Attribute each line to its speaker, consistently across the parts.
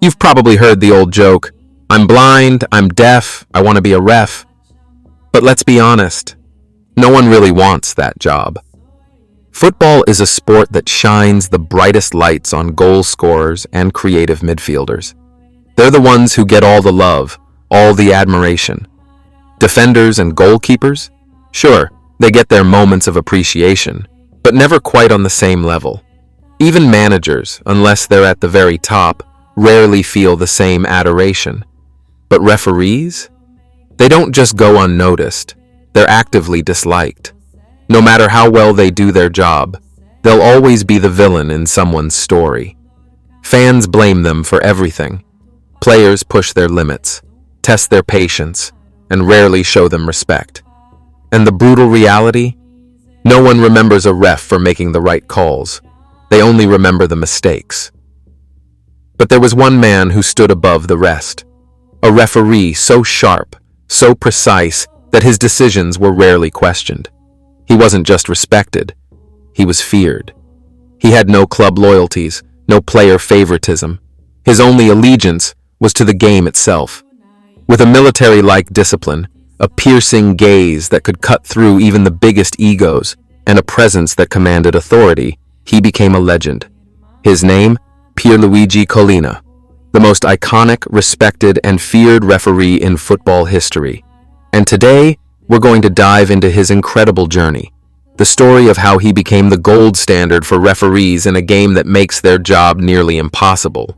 Speaker 1: You've probably heard the old joke, I'm blind, I'm deaf, I want to be a ref. But let's be honest, no one really wants that job. Football is a sport that shines the brightest lights on goal scorers and creative midfielders. They're the ones who get all the love, all the admiration. Defenders and goalkeepers? Sure, they get their moments of appreciation, but never quite on the same level. Even managers, unless they're at the very top, rarely feel the same adoration. But referees? They don't just go unnoticed, they're actively disliked. No matter how well they do their job, they'll always be the villain in someone's story. Fans blame them for everything. Players push their limits, test their patience, and rarely show them respect. And the brutal reality? No one remembers a ref for making the right calls. They only remember the mistakes. But there was one man who stood above the rest. A referee so sharp, so precise, that his decisions were rarely questioned. He wasn't just respected, he was feared. He had no club loyalties, no player favoritism. His only allegiance was to the game itself. With a military-like discipline, a piercing gaze that could cut through even the biggest egos, and a presence that commanded authority, he became a legend. His name? Pierluigi Collina, the most iconic, respected, and feared referee in football history. And today, we're going to dive into his incredible journey, the story of how he became the gold standard for referees in a game that makes their job nearly impossible.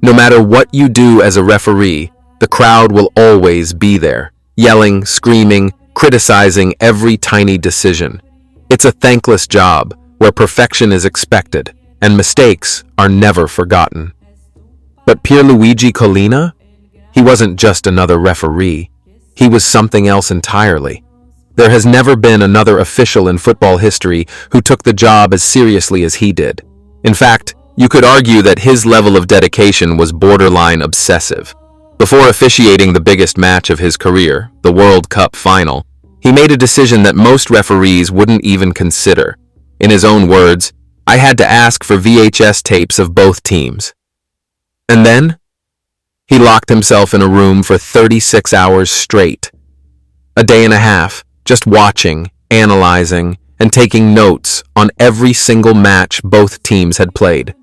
Speaker 1: No matter what you do as a referee, the crowd will always be there, yelling, screaming, criticizing every tiny decision. It's a thankless job where perfection is expected and mistakes are never forgotten. But Pierluigi Collina? He wasn't just another referee. He was something else entirely. There has never been another official in football history who took the job as seriously as he did. In fact, you could argue that his level of dedication was borderline obsessive. Before officiating the biggest match of his career, the World Cup final, he made a decision that most referees wouldn't even consider. In his own words, I had to ask for VHS tapes of both teams. And then, he locked himself in a room for 36 hours straight. A day and a half, just watching, analyzing, and taking notes on every single match both teams had played.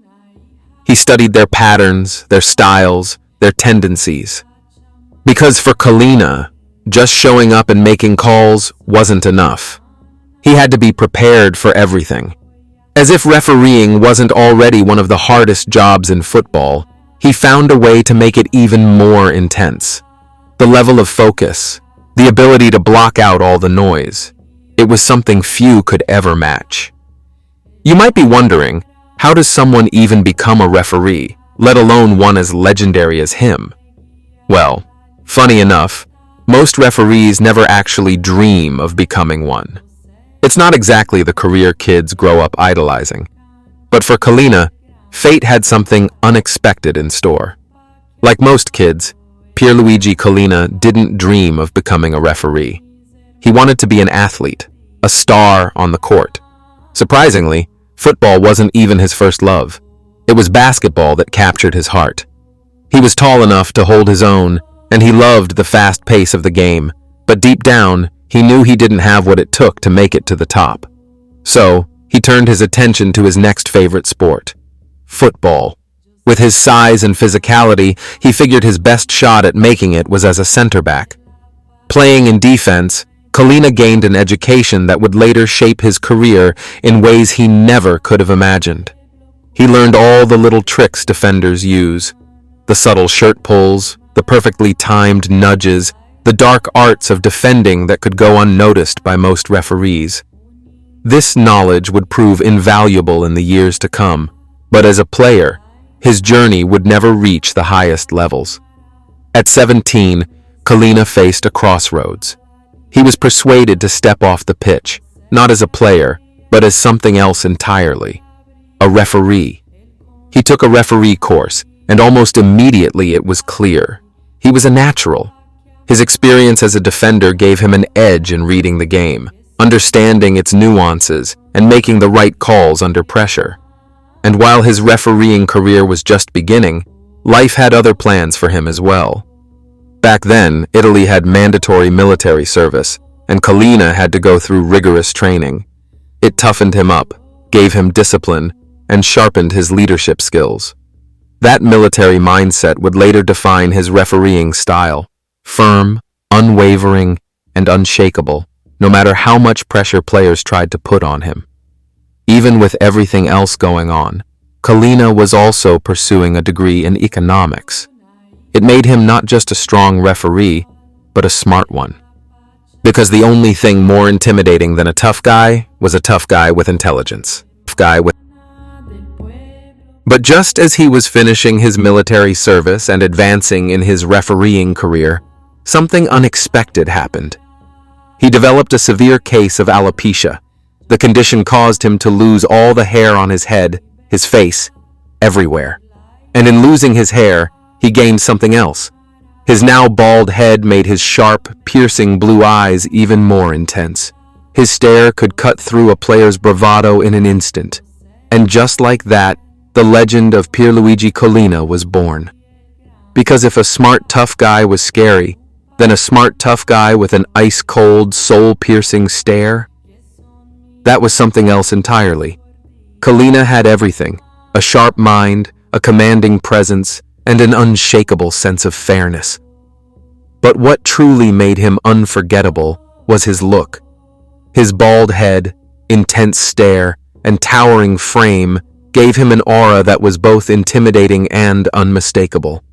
Speaker 1: He studied their patterns, their styles, their tendencies. Because for Collina, just showing up and making calls wasn't enough. He had to be prepared for everything. As if refereeing wasn't already one of the hardest jobs in football, he found a way to make it even more intense. The level of focus, the ability to block out all the noise, it was something few could ever match. You might be wondering, how does someone even become a referee, let alone one as legendary as him? Well, funny enough, most referees never actually dream of becoming one. It's not exactly the career kids grow up idolizing. But for Collina, fate had something unexpected in store. Like most kids, Pierluigi Collina didn't dream of becoming a referee. He wanted to be an athlete, a star on the court. Surprisingly, football wasn't even his first love. It was basketball that captured his heart. He was tall enough to hold his own, and he loved the fast pace of the game, but deep down, he knew he didn't have what it took to make it to the top. So, he turned his attention to his next favorite sport, football. With his size and physicality, he figured his best shot at making it was as a center back. Playing in defense, Collina gained an education that would later shape his career in ways he never could have imagined. He learned all the little tricks defenders use, the subtle shirt pulls, the perfectly timed nudges, the dark arts of defending that could go unnoticed by most referees. This knowledge would prove invaluable in the years to come, but as a player, his journey would never reach the highest levels. At 17, Collina faced a crossroads. He was persuaded to step off the pitch, not as a player, but as something else entirely, a referee. He took a referee course, and almost immediately it was clear. He was a natural. His experience as a defender gave him an edge in reading the game, understanding its nuances and making the right calls under pressure. And while his refereeing career was just beginning, life had other plans for him as well. Back then, Italy had mandatory military service, and Collina had to go through rigorous training. It toughened him up, gave him discipline, and sharpened his leadership skills. That military mindset would later define his refereeing style: firm, unwavering, and unshakable, no matter how much pressure players tried to put on him. Even with everything else going on, Collina was also pursuing a degree in economics. It made him not just a strong referee, but a smart one. Because the only thing more intimidating than a tough guy was a tough guy with intelligence. But just as he was finishing his military service and advancing in his refereeing career, something unexpected happened. He developed a severe case of alopecia. The condition caused him to lose all the hair on his head, his face, everywhere. And in losing his hair, he gained something else. His now bald head made his sharp, piercing blue eyes even more intense. His stare could cut through a player's bravado in an instant. And just like that, the legend of Pierluigi Collina was born. Because if a smart, tough guy was scary, then a smart, tough guy with an ice-cold, soul-piercing stare? That was something else entirely. Collina had everything: a sharp mind, a commanding presence, and an unshakable sense of fairness. But what truly made him unforgettable was his look. His bald head, intense stare, and towering frame gave him an aura that was both intimidating and unmistakable.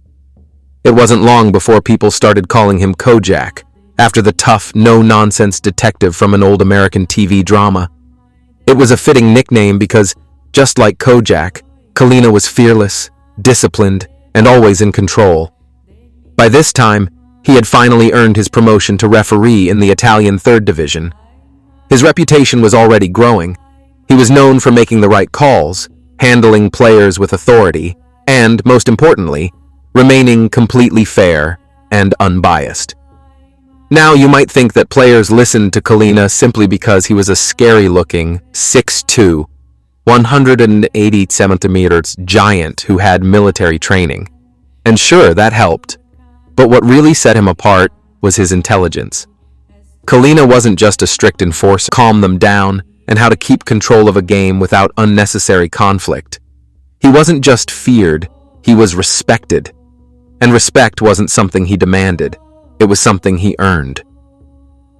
Speaker 1: It wasn't long before people started calling him Kojak, after the tough, no-nonsense detective from an old American TV drama. It was a fitting nickname because, just like Kojak, Collina was fearless, disciplined, and always in control. By this time, he had finally earned his promotion to referee in the Italian Third Division. His reputation was already growing. He was known for making the right calls, handling players with authority, and, most importantly, remaining completely fair and unbiased. Now you might think that players listened to Collina simply because he was a scary-looking 6'2", 180 centimeters giant who had military training. And sure, that helped. But what really set him apart was his intelligence. Collina wasn't just a strict enforcer, calm them down, and how to keep control of a game without unnecessary conflict. He wasn't just feared, he was respected. And respect wasn't something he demanded, it was something he earned.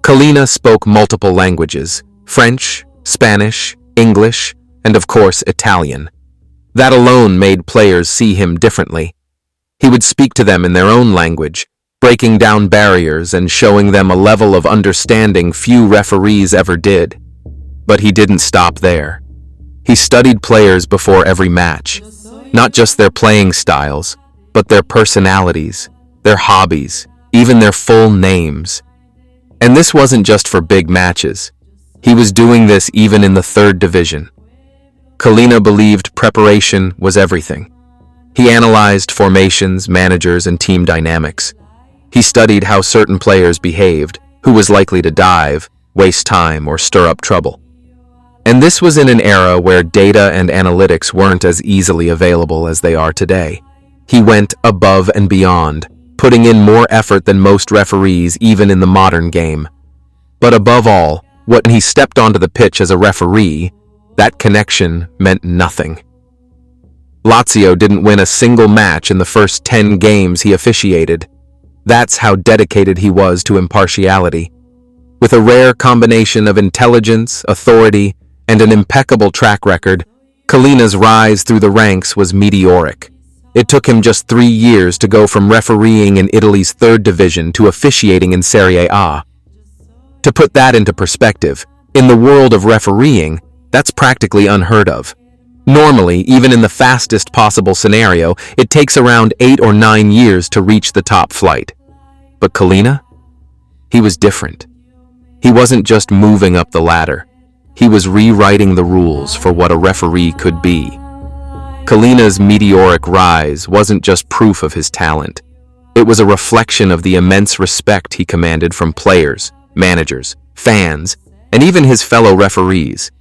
Speaker 1: Collina spoke multiple languages: French, Spanish, English, and of course Italian. That alone made players see him differently. He would speak to them in their own language, breaking down barriers and showing them a level of understanding few referees ever did. But he didn't stop there. He studied players before every match, not just their playing styles, but their personalities, their hobbies, even their full names. And this wasn't just for big matches. He was doing this even in the third division. Collina believed preparation was everything. He analyzed formations, managers, and team dynamics. He studied how certain players behaved, who was likely to dive, waste time, or stir up trouble. And this was in an era where data and analytics weren't as easily available as they are today. He went above and beyond, putting in more effort than most referees even in the modern game. But above all, when he stepped onto the pitch as a referee, that connection meant nothing. Lazio didn't win a single match in the first 10 games he officiated. That's how dedicated he was to impartiality. With a rare combination of intelligence, authority, and an impeccable track record, Collina's rise through the ranks was meteoric. It took him just 3 years to go from refereeing in Italy's third division to officiating in Serie A. To put that into perspective, in the world of refereeing, that's practically unheard of. Normally, even in the fastest possible scenario, it takes around 8 or 9 years to reach the top flight. But Collina? He was different. He wasn't just moving up the ladder. He was rewriting the rules for what a referee could be. Collina's meteoric rise wasn't just proof of his talent. It was a reflection of the immense respect he commanded from players, managers, fans, and even his fellow referees.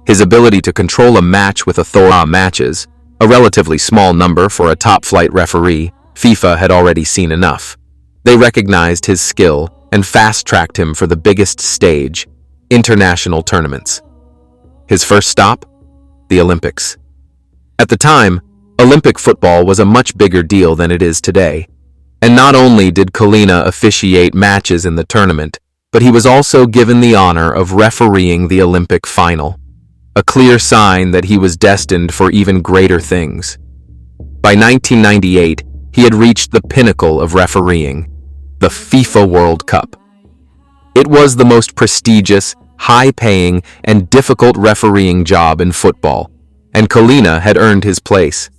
Speaker 1: His ability to control a match with authority matches, a relatively small number for a top-flight referee, FIFA had already seen enough. They recognized his skill and fast-tracked him for the biggest stage, international tournaments. His first stop? The Olympics. At the time, Olympic football was a much bigger deal than it is today. And not only did Collina officiate matches in the tournament, but he was also given the honor of refereeing the Olympic final, a clear sign that he was destined for even greater things. By 1998, he had reached the pinnacle of refereeing, the FIFA World Cup. It was the most prestigious, high-paying, and difficult refereeing job in football, and Collina had earned his place.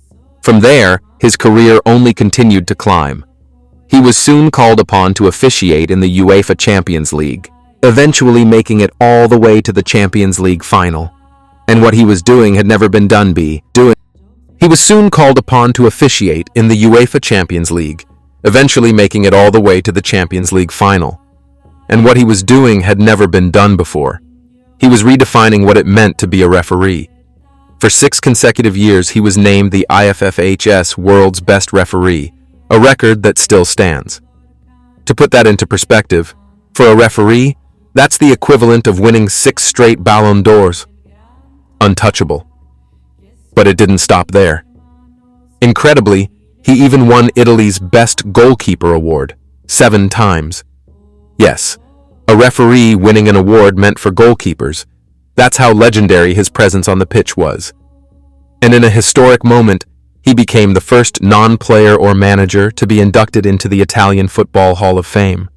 Speaker 1: From there, his career only continued to climb. He was soon called upon to officiate in the UEFA Champions League, eventually making it all the way to the Champions League final. And what he was doing had never been done doing. He was soon called upon to officiate in the UEFA Champions League, eventually making it all the way to the Champions League final. And what he was doing had never been done before. He was redefining what it meant to be a referee. For 6 consecutive years, he was named the IFFHS World's Best Referee, a record that still stands. To put that into perspective, for a referee, that's the equivalent of winning 6 straight Ballon d'Ors. Untouchable. But it didn't stop there. Incredibly, he even won Italy's Best Goalkeeper award 7 times. Yes, a referee winning an award meant for goalkeepers. That's how legendary his presence on the pitch was. And in a historic moment, he became the first non-player or manager to be inducted into the Italian Football Hall of Fame.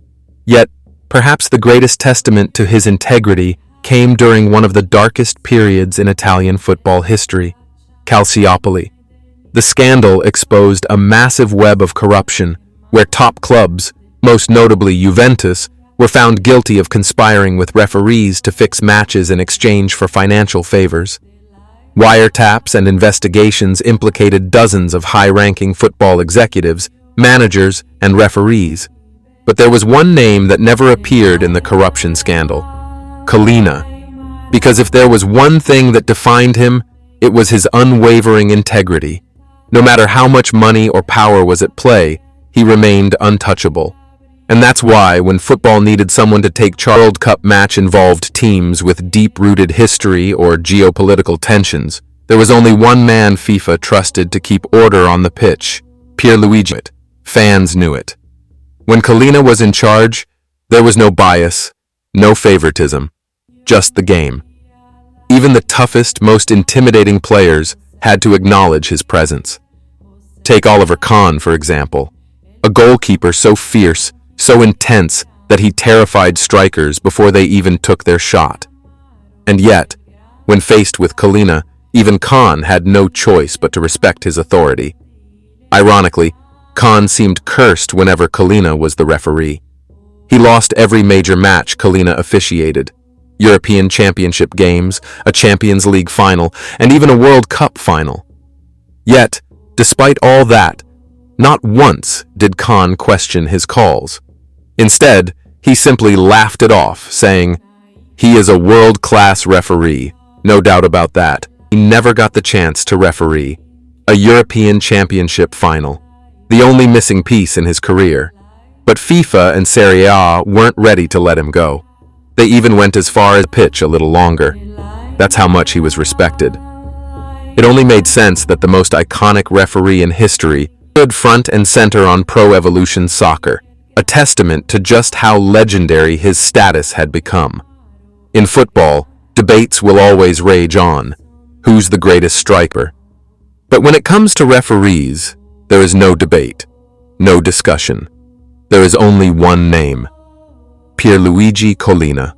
Speaker 1: Yet, perhaps the greatest testament to his integrity came during one of the darkest periods in Italian football history, Calciopoli. The scandal exposed a massive web of corruption where top clubs, most notably Juventus, were found guilty of conspiring with referees to fix matches in exchange for financial favors. Wiretaps and investigations implicated dozens of high-ranking football executives, managers, and referees. But there was one name that never appeared in the corruption scandal: Collina. Because if there was one thing that defined him, it was his unwavering integrity. No matter how much money or power was at play, he remained untouchable. And that's why, when football needed someone to take charge, World Cup match involved teams with deep-rooted history or geopolitical tensions, there was only one man FIFA trusted to keep order on the pitch: Pierluigi. Fans knew it. When Collina was in charge, there was no bias, no favoritism, just the game. Even the toughest, most intimidating players had to acknowledge his presence. Take Oliver Kahn, for example, a goalkeeper so fierce, so intense that he terrified strikers before they even took their shot. And yet, when faced with Collina, even Kahn had no choice but to respect his authority. Ironically, Kahn seemed cursed whenever Collina was the referee. He lost every major match Collina officiated: European Championship games, a Champions League final, and even a World Cup final. Yet, despite all that, not once did Kahn question his calls. Instead, he simply laughed it off, saying, "He is a world-class referee, no doubt about that." He never got the chance to referee a European Championship final, the only missing piece in his career. But FIFA and Serie A weren't ready to let him go. They even went as far as pitch a little longer. That's how much he was respected. It only made sense that the most iconic referee in history stood front and center on Pro Evolution Soccer, a testament to just how legendary his status had become. In football, debates will always rage on. Who's the greatest striker? But when it comes to referees, there is no debate, no discussion. There is only one name: Pierluigi Collina.